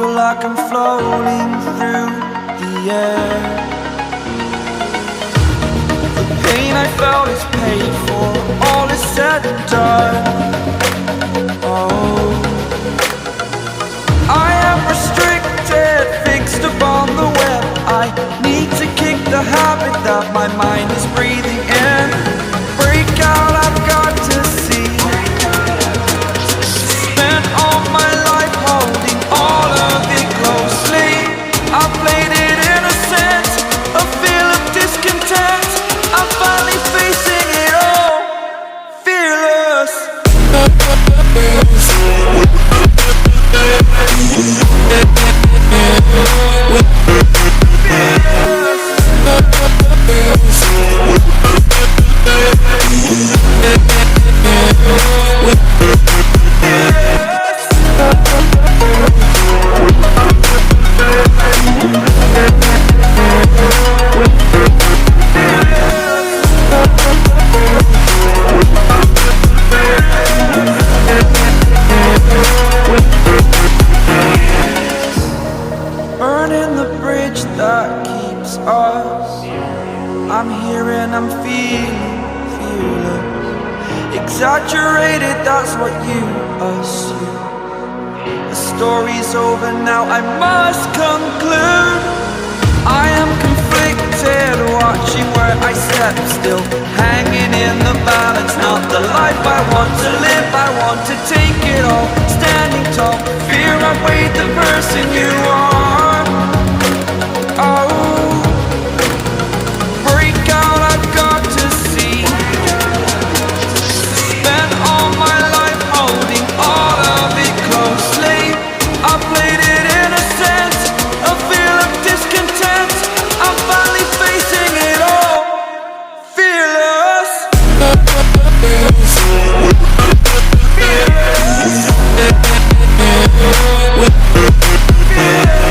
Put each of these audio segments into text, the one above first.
feel like I'm floating through the air. The pain I felt is paid for, all is said and done. Oh, I am restricted, fixed upon the web. I need to kick the habit that my mind is breathing in. Break out, I've got to see. Spent all my life holding all of it closely. I played it innocent, a feel of discontent. I'm finally facing it all, fearless. Burning the bridge that keeps us. I'm here and I'm feeling fearless. Exaggerated, that's what you assume. The story's over now, I must conclude. I am conflicted, watching where I step still, hanging in the balance. Not the life I want to live, I want to take it all. Standing tall, fear outweighed the person you are. Oh, break out, I've got to see. Spent all my life holding all of it closely. I played it innocent, a feel of discontent. I'm finally facing it all, fearless. Fearless. Fearless.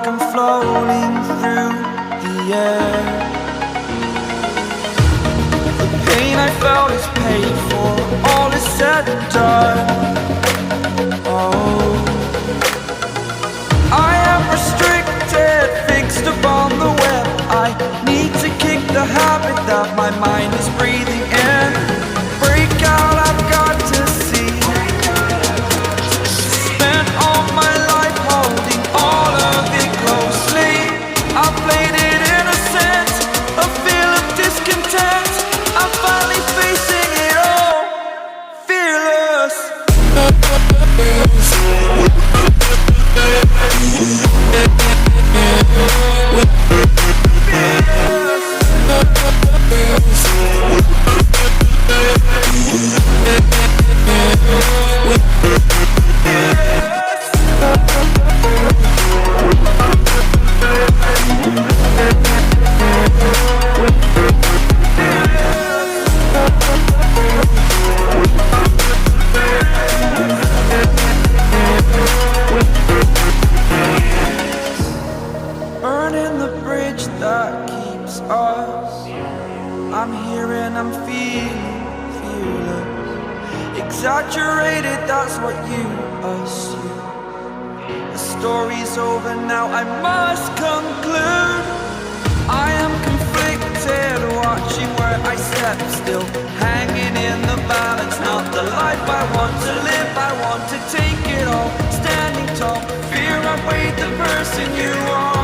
like I'm floating through the air. The pain I felt is paid for, all is said and done. Oh, I am restricted, fixed upon the web. I need to kick the habit that my mind is breathing in. Break out, I've got to see. Spent all my life holding all of it closely. I played it innocent, a feel of discontent. I'm finally facing it all, fearless. Burning the bridge that keeps us. I'm here and I'm feeling fearless. Exaggerated, that's what you assume. The story's over now, I must conclude. I am conflicted, watching where I step still, hanging in the balance. Not the life I want to live, I want to take it all. Standing tall, fear I weighed the person you are.